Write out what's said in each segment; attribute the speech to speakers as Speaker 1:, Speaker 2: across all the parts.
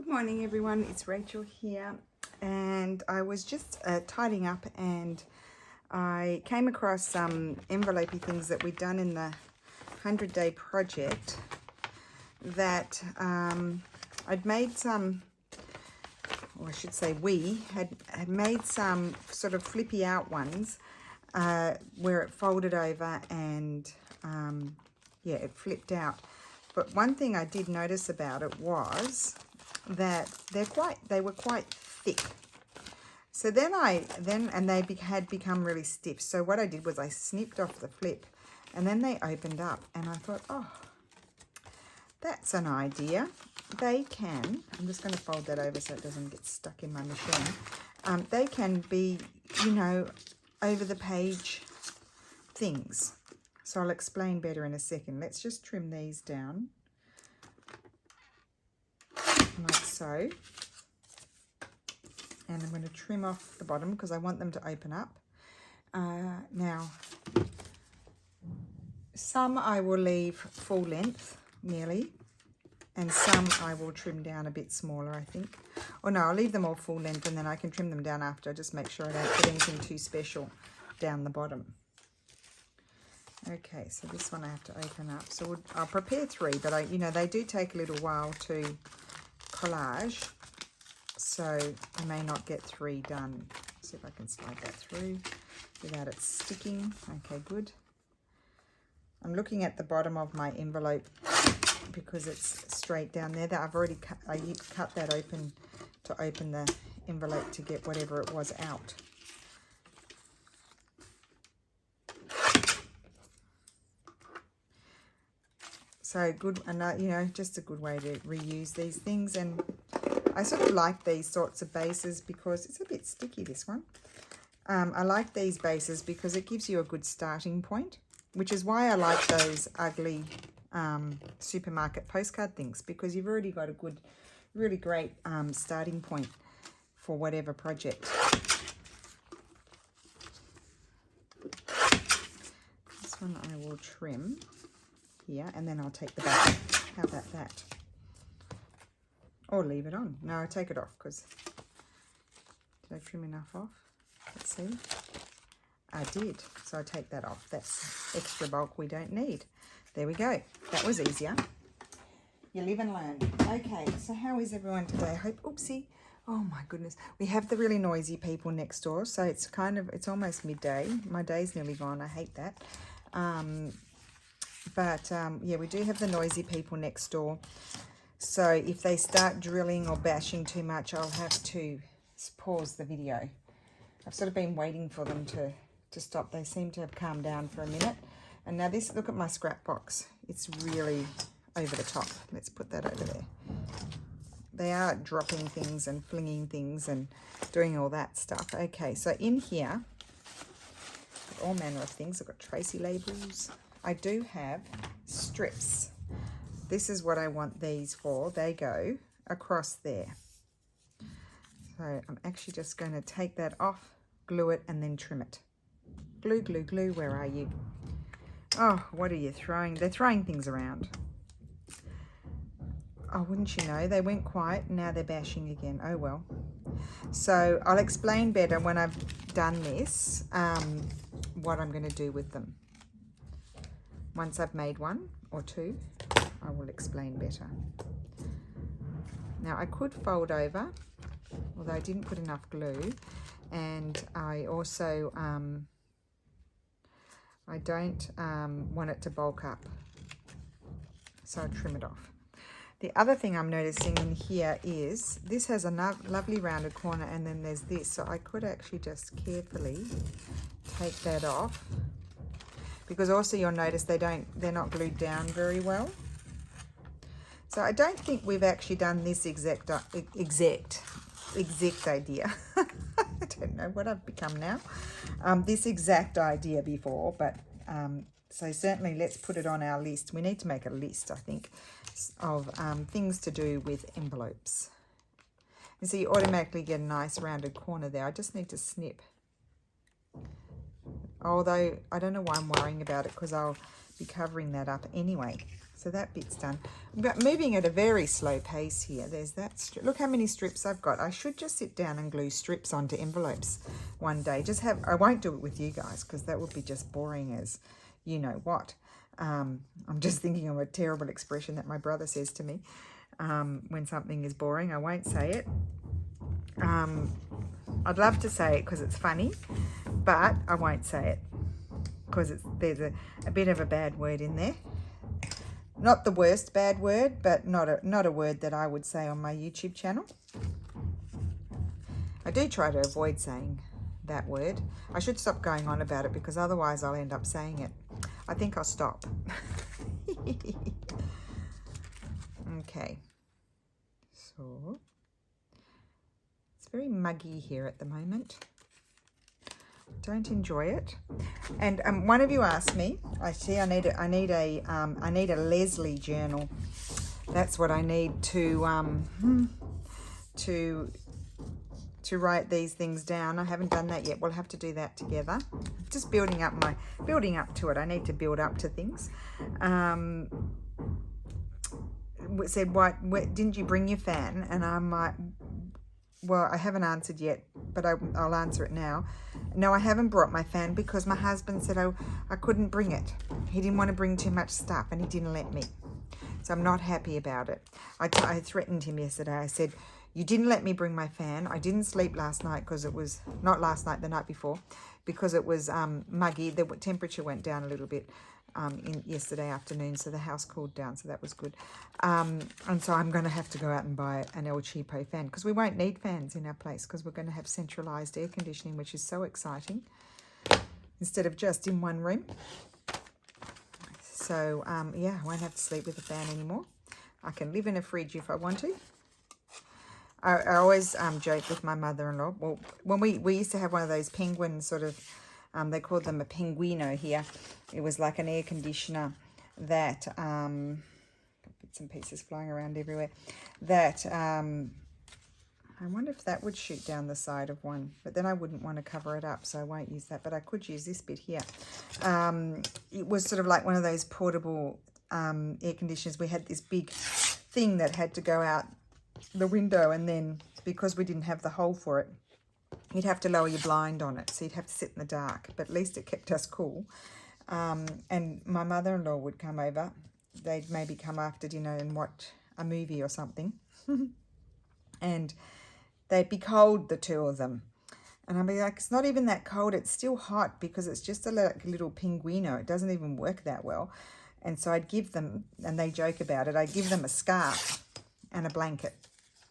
Speaker 1: morning everyone, it's Rachel here, and I was just tidying up and I came across some envelopey things that we'd done in the 100-day project that I'd made some, or I should say we had made some sort of flippy out ones where it folded over and yeah, it flipped out. But one thing I did notice about it was that they were quite thick. So then they had become really stiff. So what I did was I snipped off the flip, and then they opened up, and I thought, oh, that's an idea. They can, I'm just going to fold that over so it doesn't get stuck in my machine. They can be, you know, over the page things. So I'll explain better in a second. Let's just trim these down like so. And I'm going to trim off the bottom because I want them to open up. Now, some I will leave full length, nearly, and some I will trim down a bit smaller, I think. Or no, I'll leave them all full length and then I can trim them down after. Just make sure I don't put anything too special down the bottom. Okay, so this one I have to open up. So I'll prepare 3, but you know, they do take a little while to collage. So I may not get 3 done. See if I can slide that through without it sticking. Okay, good. I'm looking at the bottom of my envelope because it's straight down there. That I've already cut that open to open the envelope to get whatever it was out. So good, and you know, just a good way to reuse these things. And I sort of like these sorts of bases because it's a bit sticky, this one. I like these bases because it gives you a good starting point, which is why I like those ugly supermarket postcard things, because you've already got a good, really great starting point for whatever project. This one I will trim here, and then I'll take the back. How about that? Or leave it on. No, I take it off because did I trim enough off? Let's see. I did. So I take that off. That's extra bulk we don't need. There we go. That was easier. You live and learn. Okay, so how is everyone today? I hope, oopsie. Oh my goodness. We have the really noisy people next door. So it's almost midday. My day's nearly gone. I hate that. Yeah, we do have the noisy people next door. So if they start drilling or bashing too much, I'll have to pause the video. I've sort of been waiting for them to stop. They seem to have calmed down for a minute. And now this, look at my scrap box. It's really over the top. Let's put that over there. They are dropping things and flinging things and doing all that stuff. Okay, so in here, all manner of things. I've got Tracy labels. I do have strips. This is what I want these for. They go across there. So I'm actually just going to take that off, glue it, and then trim it. Glue, glue, glue. Where are you? Oh, what are you throwing? They're throwing things around. Oh, wouldn't you know? They went quiet. Now they're bashing again. Oh, well. So I'll explain better when I've done this, what I'm going to do with them. Once I've made 1 or 2, I will explain better. Now I could fold over, although I didn't put enough glue, and I also I don't want it to bulk up, so I'll trim it off. The other thing I'm noticing in here is this has a lovely rounded corner, and then there's this, so I could actually just carefully take that off, because also you'll notice they're not glued down very well. So I don't think we've actually done this exact idea. I don't know what I've become now. This exact idea before, but so certainly let's put it on our list. We need to make a list, I think, of things to do with envelopes. And so you automatically get a nice rounded corner there. I just need to snip. Although I don't know why I'm worrying about it, because I'll be covering that up anyway. So that bit's done. I'm moving at a very slow pace here. There's that strip. Look how many strips I've got. I should just sit down and glue strips onto envelopes one day. I won't do it with you guys because that would be just boring as you know what. I'm just thinking of a terrible expression that my brother says to me when something is boring. I won't say it. I'd love to say it because it's funny, but I won't say it because there's a bit of a bad word in there. Not the worst bad word, but not a word that I would say on my YouTube channel. I do try to avoid saying that word. I should stop going on about it because otherwise I'll end up saying it. I think I'll stop. Okay. So it's very muggy here at the moment. Don't enjoy it. And one of you asked me, I need a Leslie journal. That's what I need to write these things down. I haven't done that yet. We'll have to do that together. Just building up to it. I need to build up to things. Said, what didn't you bring your fan? And I'm like, well, I haven't answered yet, but I'll answer it now. No, I haven't brought my fan because my husband said I couldn't bring it. He didn't want to bring too much stuff and he didn't let me. So I'm not happy about it. I threatened him yesterday. I said, you didn't let me bring my fan. I didn't sleep last night because it was, not last night, the night before, because it was muggy. The temperature went down a little bit yesterday afternoon, so the house cooled down, so that was good. And so I'm going to have to go out and buy an El Cheapo fan because we won't need fans in our place because we're going to have centralised air conditioning, which is so exciting, instead of just in one room. So, yeah, I won't have to sleep with a fan anymore. I can live in a fridge if I want to. I always joke with my mother-in-law. Well, when we used to have one of those penguin sort of, they called them a penguino here. It was like an air conditioner that, bits and pieces flying around everywhere, that, I wonder if that would shoot down the side of one, but then I wouldn't want to cover it up, so I won't use that, but I could use this bit here. It was sort of like one of those portable air conditioners. We had this big thing that had to go out the window, and then because we didn't have the hole for it, you'd have to lower your blind on it, so you'd have to sit in the dark, but at least it kept us cool. And my mother-in-law would come over. They'd maybe come after dinner and watch a movie or something. And they'd be cold, the two of them. And I'd be like, it's not even that cold. It's still hot because it's just a little pinguino. It doesn't even work that well. And so I'd give them, and they joke about it, I'd give them a scarf and a blanket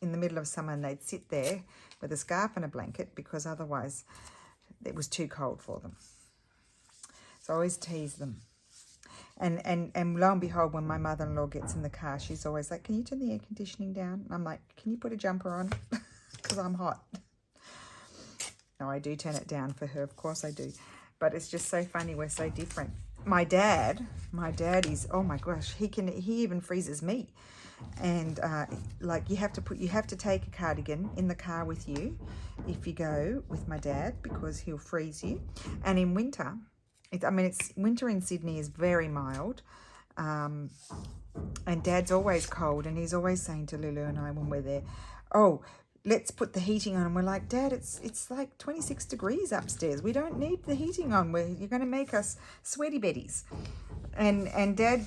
Speaker 1: in the middle of summer, and they'd sit there with a scarf and a blanket because otherwise it was too cold for them. So I always tease them. And lo and behold, when my mother-in-law gets in the car, she's always like, can you turn the air conditioning down? And I'm like, can you put a jumper on? Because I'm hot. No, I do turn it down for her. Of course I do. But it's just so funny. We're so different. My dad is, oh my gosh, he even freezes me. And like you have to take a cardigan in the car with you if you go with my dad because he'll freeze you. And in winter, winter in Sydney is very mild, and Dad's always cold, and he's always saying to Lulu and I when we're there, oh, let's put the heating on. And we're like, Dad, it's like 26 degrees upstairs. We don't need the heating on. You're going to make us sweaty betties. And Dad,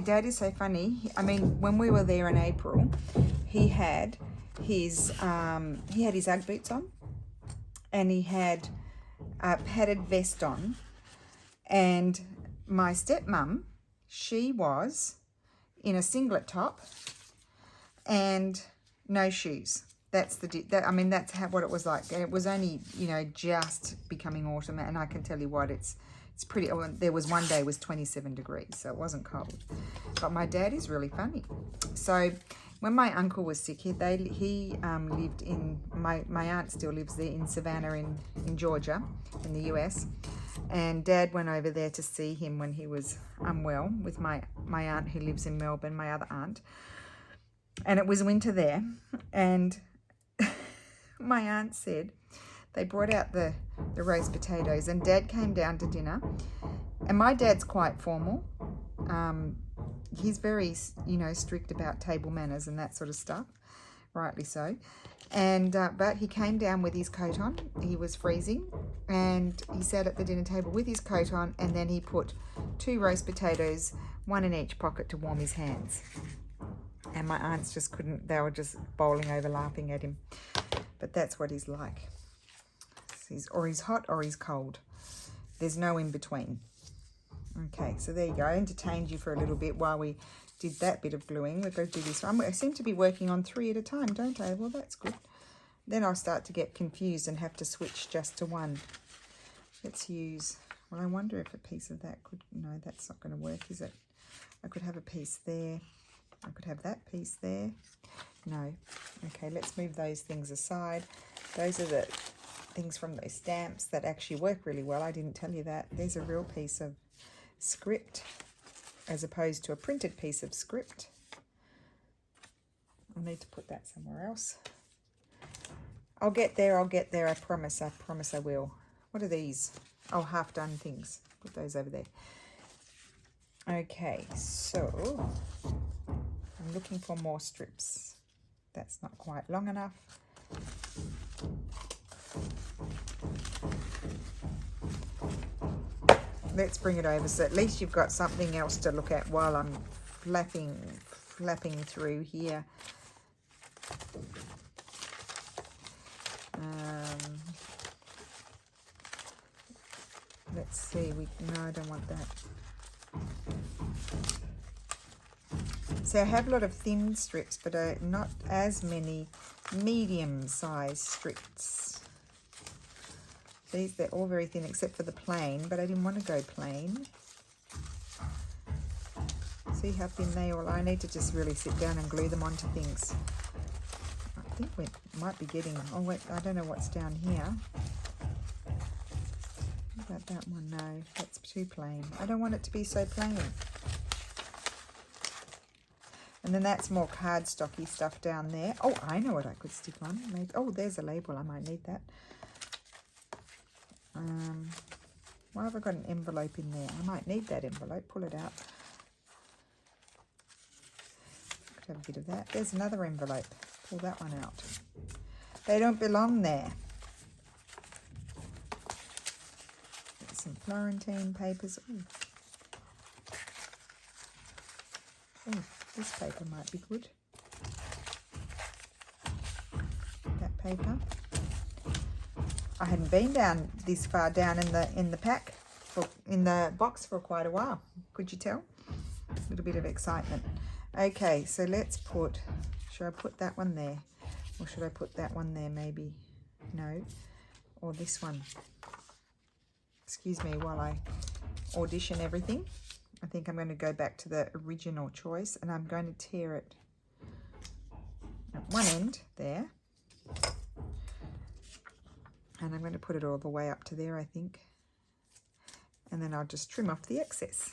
Speaker 1: Dad is so funny. When we were there in April, he had his Ugg boots on, and he had a padded vest on. And my stepmom, she was in a singlet top and no shoes. That's what it was like. And it was only, just becoming autumn, and I can tell you what, it's pretty. There was one day it was 27 degrees, so it wasn't cold. But my dad is really funny. So when my uncle was sick, he lived in, my aunt still lives there in Savannah in Georgia, in the US. And Dad went over there to see him when he was unwell with my aunt who lives in Melbourne, my other aunt. And it was winter there. And my aunt said they brought out the roast potatoes, and Dad came down to dinner. And my dad's quite formal. he's very, you know, strict about table manners and that sort of stuff, rightly so. And but he came down with his coat on. He was freezing, and he sat at the dinner table with his coat on, and then he put 2 roast potatoes, 1 in each pocket, to warm his hands. And my aunts just couldn't, they were just bowling over laughing at him. But that's what he's like. Or he's hot or he's cold. There's no in between. Okay, so there you go. I entertained you for a little bit while we did that bit of gluing. We're going to do this one. I seem to be working on 3 at a time, don't I? Well, that's good. Then I'll start to get confused and have to switch just to one. Let's use, well, I wonder if a piece of that could, no, that's not going to work, is it? I could have a piece there. I could have that piece there. No. Okay, let's move those things aside. Those are the things from those stamps that actually work really well. I didn't tell you that. There's a real piece of script as opposed to a printed piece of script. I'll need to put that somewhere else. I'll get there, I promise I will. What are these? Oh, half done things. Put those over there. Okay, so I'm looking for more strips. That's not quite long enough. Let's bring it over so at least you've got something else to look at while I'm flapping through here. Let's see. No, I don't want that. So I have a lot of thin strips, but not as many medium-sized strips. They're all very thin except for the plain, but I didn't want to go plain. See how thin they all are? I need to just really sit down and glue them onto things. I think we might be getting, oh wait, I don't know what's down here. What about that one? No, that's too plain. I don't want it to be so plain. And then that's more cardstocky stuff down there. Oh, I know what I could stick on. Maybe, oh, there's a label. I might need that. Why have I got an envelope in there? I might need that envelope. Pull it out. Could have a bit of that. There's another envelope. Pull that one out. They don't belong there. Get some Florentine papers. Ooh. Ooh, this paper might be good. That paper. I hadn't been down this far down in the pack, in the box for quite a while. Could you tell? A little bit of excitement. Okay, so let's put, should I put that one there? Or should I put that one there maybe? No. Or this one. Excuse me while I audition everything. I think I'm going to go back to the original choice and I'm going to tear it at one end there. And I'm going to put it all the way up to there, I think. And then I'll just trim off the excess.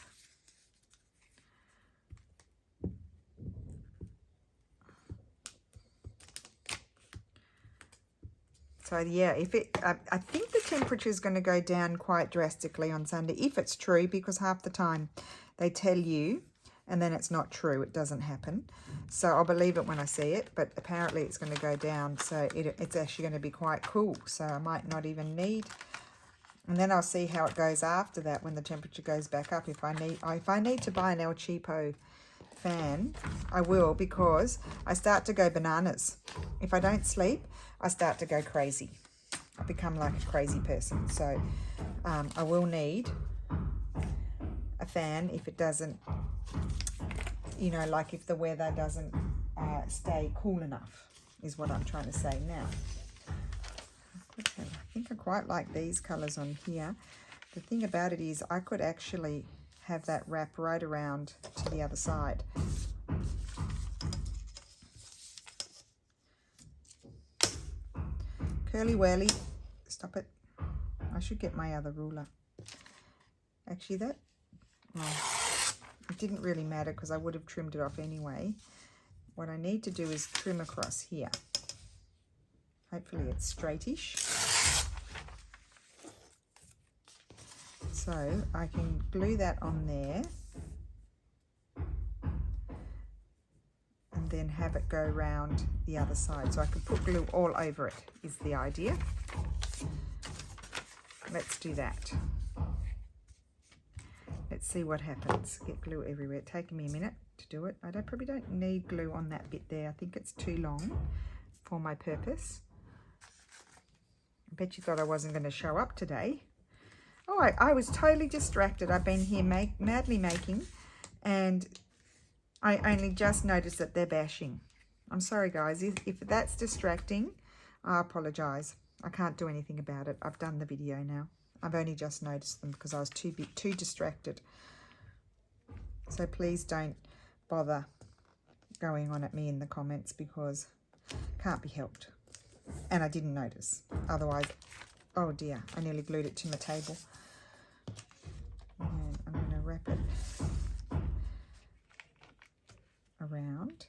Speaker 1: So yeah, if it, I think the temperature is going to go down quite drastically on Sunday, if it's true, because half the time they tell you and then it's not true, it doesn't happen. So I'll believe it when I see it, but apparently it's going to go down, so it's actually going to be quite cool, so I might not even need, and then I'll see how it goes after that when the temperature goes back up. If I need to buy an El Cheapo fan, I will, because I start to go bananas. If I don't sleep, I start to go crazy. I become like a crazy person, so I will need a fan if it doesn't, you know, like if the weather doesn't stay cool enough, is what I'm trying to say now. I think I quite like these colours on here. The thing about it is I could actually have that wrap right around to the other side. Curly whirly, stop it. I should get my other ruler. Actually that, well, it didn't really matter because I would have trimmed it off anyway. What I need to do is trim across here. Hopefully it's straightish. So I can glue that on there. then have it go around the other side. So I could put glue all over it is the idea. Let's do that. Let's see what happens. Get glue everywhere. It's taken me a minute to do it. I probably don't need glue on that bit there. I think it's too long for my purpose. I bet you thought I wasn't going to show up today. Oh, I was totally distracted. I've been here madly making, and I only just noticed that they're bashing. I'm sorry, guys. If that's distracting, I apologise. I can't do anything about it. I've done the video now. I've only just noticed them because I was too distracted. So please don't bother going on at me in the comments because can't be helped. And I didn't notice. Otherwise, oh dear, I nearly glued it to my table. And I'm going to wrap it around.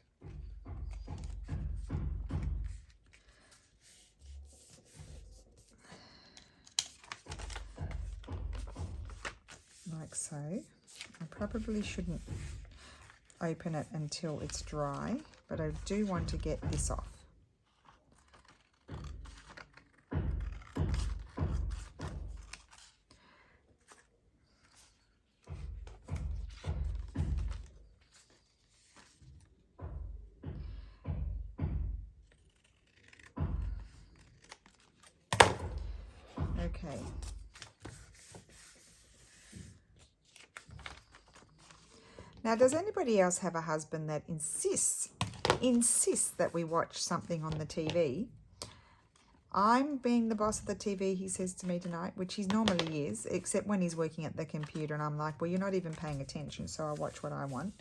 Speaker 1: Like so. I probably shouldn't open it until it's dry, but I do want to get this off. Okay. Now, does anybody else have a husband that insists that we watch something on the TV? I'm being the boss of the TV, he says to me tonight, which he normally is, except when he's working at the computer, and I'm like, well, you're not even paying attention, so I watch what I want.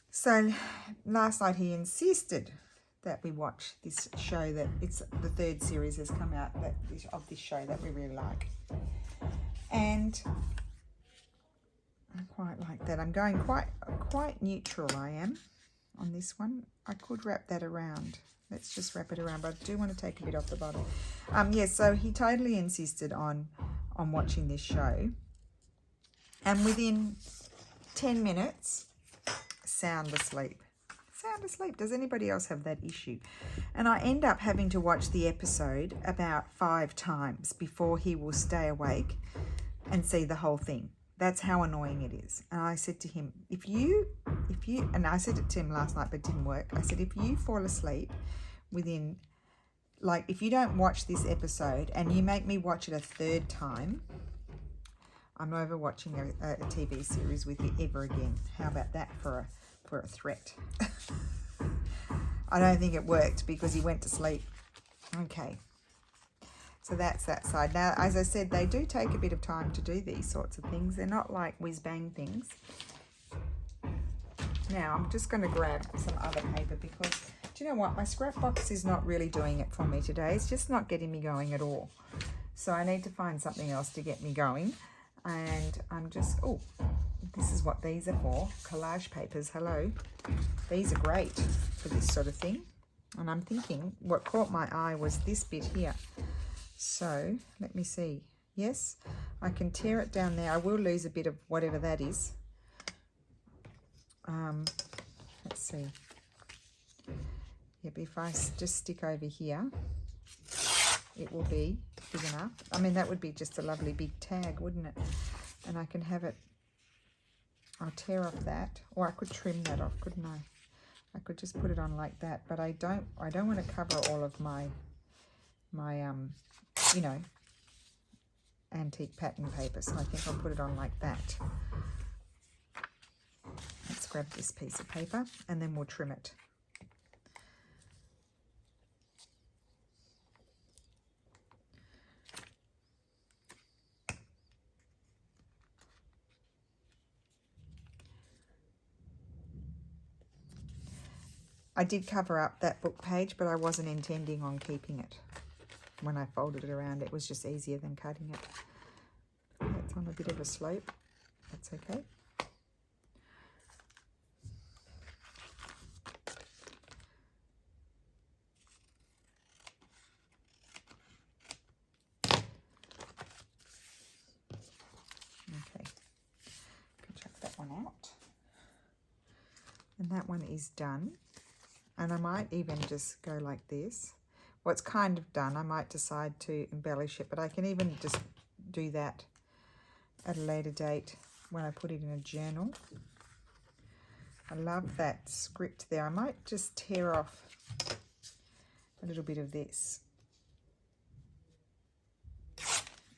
Speaker 1: So last night he insisted that we watch this show, that it's the third series has come out of this show that we really like. And I quite like that. I'm going quite neutral, I am, on this one. I could wrap that around. Let's just wrap it around, but I do want to take a bit off the bottom. Yes, so he totally insisted on watching this show. And within 10 minutes, sound asleep. Sound asleep. Does anybody else have that issue? And I end up having to watch the episode about 5 times before he will stay awake and see the whole thing. That's how annoying it is. And I said to him, if you, and I said it to him last night, but it didn't work. I said, if you fall asleep within, like, if you don't watch this episode and you make me watch it a 3rd time, I'm never watching a TV series with you ever again. How about that for a threat? I don't think it worked because he went to sleep. Okay. So that's that side. Now, as I said, they do take a bit of time to do these sorts of things. They're not like whiz-bang things. Now, I'm just going to grab some other paper because, do you know what? My scrap box is not really doing it for me today. It's just not getting me going at all. So I need to find something else to get me going. And I'm just, oh, this is what these are for. Collage papers, hello. These are great for this sort of thing. And I'm thinking what caught my eye was this bit here. So let me see. Yes, I can tear it down there. I will lose a bit of whatever that is. Let's see. Yep, if I just stick over here, it will be big enough. I mean, that would be just a lovely big tag, wouldn't it? And I can have it, I'll tear off that, or I could trim that off, couldn't I? I could just put it on like that, but I don't want to cover all of my you know, antique pattern paper, so I think I'll put it on like that. Let's grab this piece of paper and then we'll trim it. I did cover up that book page, but I wasn't intending on keeping it. When I folded it around, it was just easier than cutting it. It's on a bit of a slope. That's okay. Okay, can chuck that one out. And And that one is done. And I might even just go like this. Well, it's kind of done. I might decide to embellish it, but I can even just do that at a later date when I put it in a journal. I love that script there. I might just tear off a little bit of this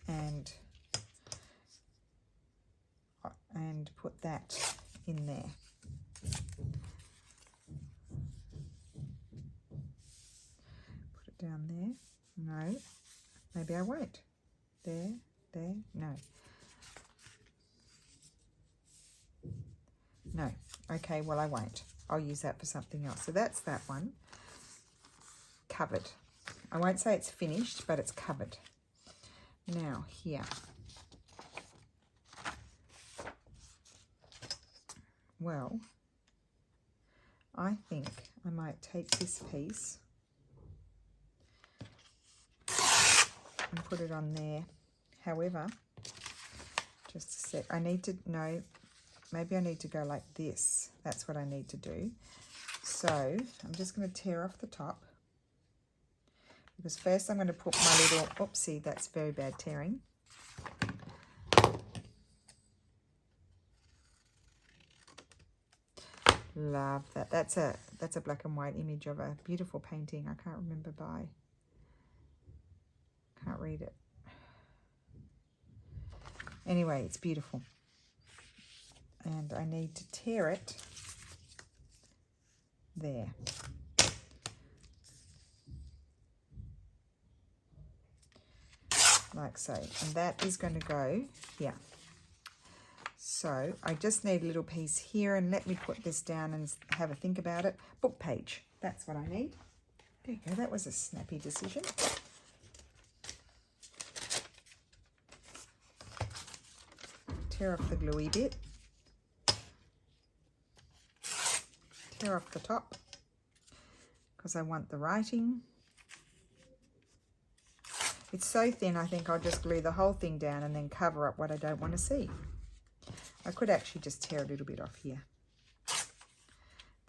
Speaker 1: and put that in there. Put it down there. No, maybe I won't. There, no. No, okay, well I won't. I'll use that for something else. So that's that one. Covered. I won't say it's finished, but it's covered. Now here. Well, I think I might take this piece and put it on there. However, just a sec, I need to know, maybe I need to go like this. That's what I need to do. So I'm just going to tear off the top, because first I'm going to put my little, oopsie, that's very bad tearing. Love that. That's a black and white image of a beautiful painting. I can't remember by. Can't read it. Anyway, it's beautiful. And I need to tear it there. Like so. And that is going to go here. So I just need a little piece here, and let me put this down and have a think about it. Book page, that's what I need. There you go, that was a snappy decision. Tear off the gluey bit. Tear off the top, because I want the writing. It's so thin, I think I'll just glue the whole thing down and then cover up what I don't want to see. I could actually just tear a little bit off here.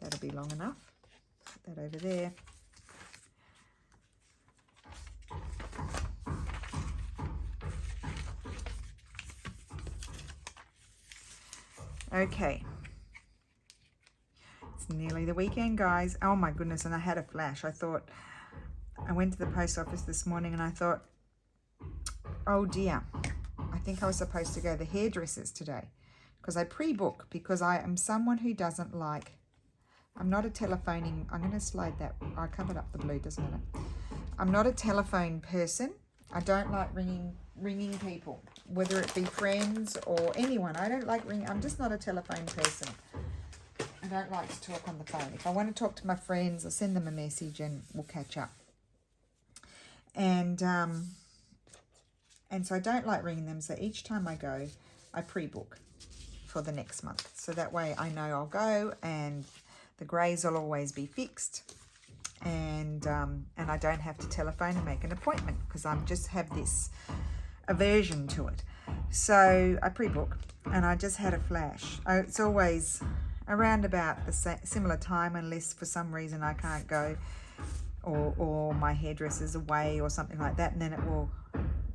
Speaker 1: That'll be long enough. Put that over there. Okay. It's nearly the weekend, guys. Oh my goodness, and I had a flash. I went to the post office this morning and I thought, oh dear, I think I was supposed to go to the hairdressers today. Because I pre-book, because I am someone who doesn't like, I'm not a telephoning, I'm going to slide that, I covered up the blue, doesn't it? I'm not a telephone person. I don't like ringing people, whether it be friends or anyone. I don't like ringing, I'm just not a telephone person. I don't like to talk on the phone. If I want to talk to my friends, I'll send them a message and we'll catch up. And so I don't like ringing them, so each time I go, I pre-book for the next month. So that way I know I'll go and the greys will always be fixed, and I don't have to telephone and make an appointment, because I just have this aversion to it. So I pre-book, and I just had a flash. It's always around about the similar time, unless for some reason I can't go, or my hairdresser's away or something like that, and then it will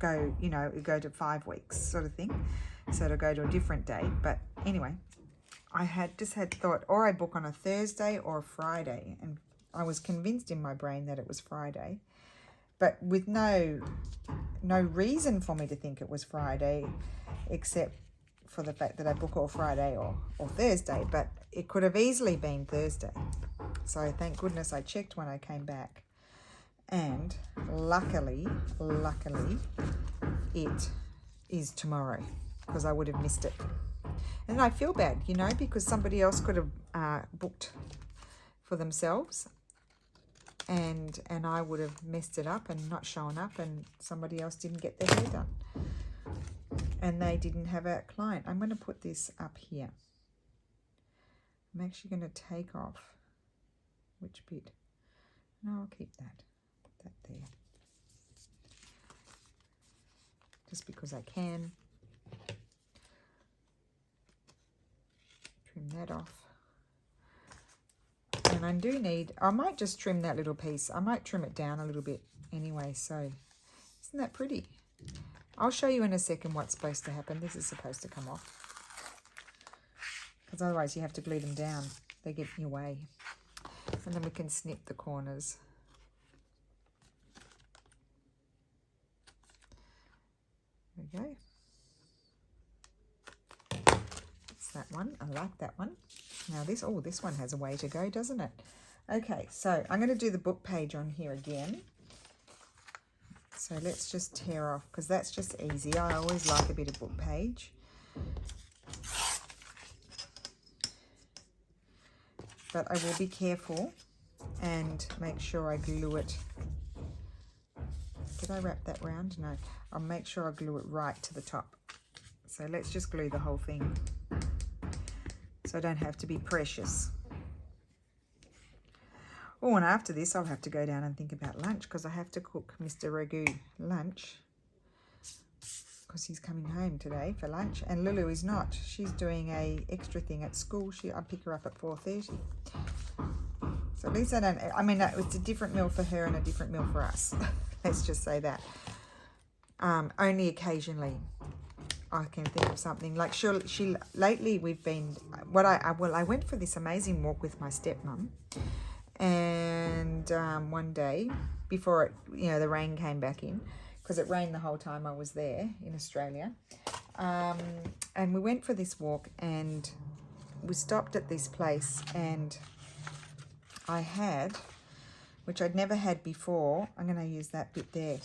Speaker 1: go, you know, it'll go to 5 weeks sort of thing. So it'll go to a different day. But anyway, I had thought, or I book on a Thursday or a Friday, and I was convinced in my brain that it was Friday, but with no reason for me to think it was Friday, except for the fact that I book all Friday or Thursday, but it could have easily been Thursday. So thank goodness I checked when I came back, and luckily it is tomorrow, because I would have missed it. And I feel bad, you know, because somebody else could have booked for themselves, and I would have messed it up and not shown up, and somebody else didn't get their hair done, and they didn't have a client. I'm going to put this up here. I'm actually going to take off, which bit? No, I'll keep that. Put that there. Just because I can. Trim that off. And I do need, I might just trim that little piece. I might trim it down a little bit anyway. So isn't that pretty? I'll show you in a second what's supposed to happen. This is supposed to come off. Because otherwise you have to glue them down. They get in your way. And then we can snip the corners. There we go. That's that one. I like that one. Now this one has a way to go, doesn't it? Okay, so I'm going to do the book page on here again. So let's just tear off, because that's just easy. I always like a bit of book page. But I will be careful and make sure I glue it. Did I wrap that round? No. I'll make sure I glue it right to the top. So let's just glue the whole thing, so I don't have to be precious. Oh, and after this, I'll have to go down and think about lunch, because I have to cook Mr. Ragu lunch, because he's coming home today for lunch, and Lulu is not. She's doing a extra thing at school. I pick her up at 4:30. So at least I mean, it's a different meal for her and a different meal for us. Let's just say that. Only occasionally I can think of something. Like lately we've been, I went for this amazing walk with my stepmom, and one day before the rain came back in, because it rained the whole time I was there in Australia, and we went for this walk, and we stopped at this place, and I had, which I'd never had before, I'm going to use that bit there,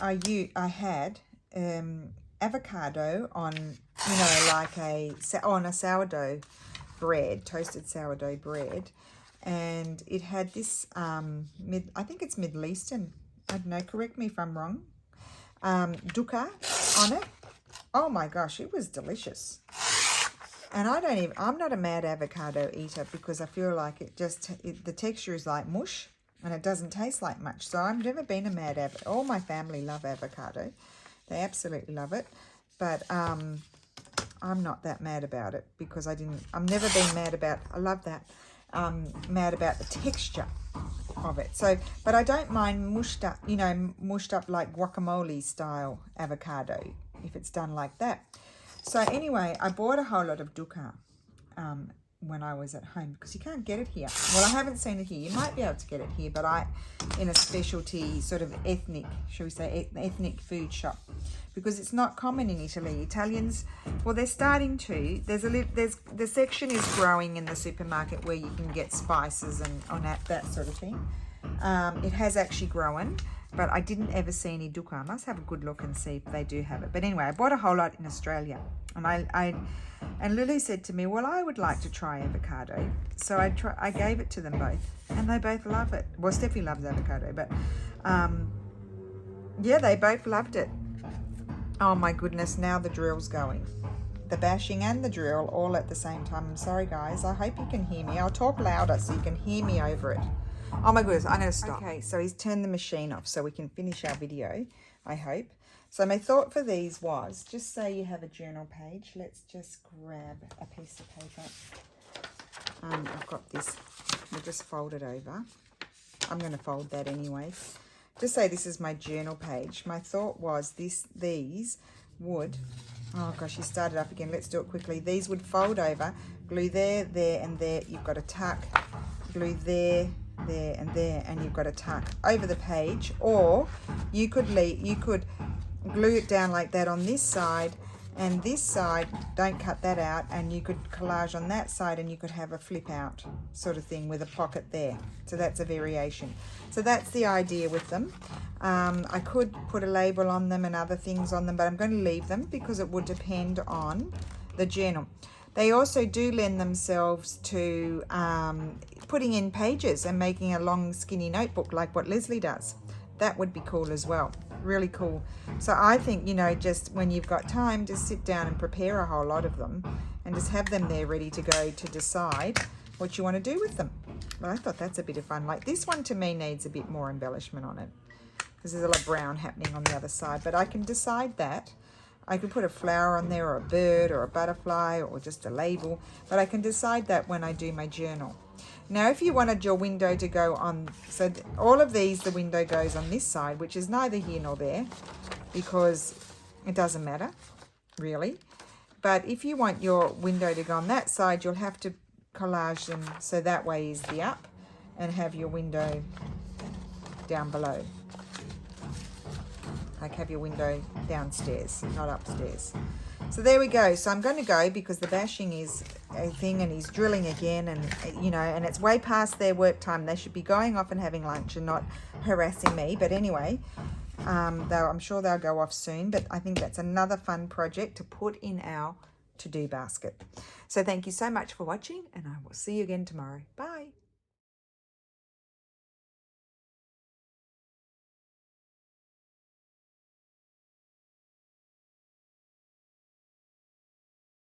Speaker 1: I had avocado on, like on a sourdough bread, toasted sourdough bread, and it had this, I think it's Middle Eastern, I don't know, correct me if I'm wrong, dukkha on it. Oh my gosh, it was delicious. And I'm not a mad avocado eater, because I feel like the texture is like mush and it doesn't taste like much. So I've never been a mad avocado. All my family love avocado. They absolutely love it. But I'm not that mad about it, because I've never been mad about, I love that, mad about the texture of it. So, but I don't mind mushed up like guacamole style avocado, if it's done like that. So anyway, I bought a whole lot of dukkha when I was at home, because you can't get it here. Well, I haven't seen it here. You might be able to get it here, but in a specialty sort of ethnic, shall we say, ethnic food shop, because it's not common in Italy. Italians, well, they're starting to. The section is growing in the supermarket where you can get spices and on that sort of thing. It has actually grown. But I didn't ever see any dukkha. I must have a good look and see if they do have it. But anyway, I bought a whole lot in Australia. And Lulu said to me, well, I would like to try avocado. So I gave it to them both. And they both love it. Well, Steffi loves avocado. But, yeah, they both loved it. Oh, my goodness. Now the drill's going. The bashing and the drill all at the same time. I'm sorry, guys. I hope you can hear me. I'll talk louder so you can hear me over it. Oh my goodness, I'm going to stop. Okay, so he's turned the machine off so we can finish our video, I hope. So my thought for these was, just say you have a journal page. Let's just grab a piece of paper. I've got this. We'll just fold it over. I'm going to fold that anyway. Just say this is my journal page. My thought was these would, oh gosh, you started up again. Let's do it quickly. These would fold over, glue there, there, and there. You've got a tuck, glue there, there and there, and you've got a tuck over the page, or you could glue it down like that on this side, and this side, don't cut that out, and you could collage on that side, and you could have a flip out sort of thing with a pocket there. So that's a variation. So that's the idea with them. I could put a label on them and other things on them, but I'm going to leave them because it would depend on the journal. They also do lend themselves to putting in pages and making a long skinny notebook like what Leslie does. That would be cool as well. Really cool. So I think, just when you've got time, just sit down and prepare a whole lot of them and just have them there ready to go to decide what you want to do with them. But I thought that's a bit of fun. Like this one to me needs a bit more embellishment on it because there's a lot of brown happening on the other side, but I can decide that. I could put a flower on there, or a bird, or a butterfly, or just a label, but I can decide that when I do my journal. Now, if you wanted your window to go on, so all of these, the window goes on this side, which is neither here nor there, because it doesn't matter, really. But if you want your window to go on that side, you'll have to collage them so that way is the up, and have your window down below. Like have your window downstairs, not upstairs. So there we go. So I'm going to go because the bashing is a thing and he's drilling again, and you know, and it's way past their work time. They should be going off and having lunch and not harassing me. But anyway, I'm sure they'll go off soon. But I think that's another fun project to put in our to-do basket. So thank you so much for watching, and I will see you again tomorrow. Bye.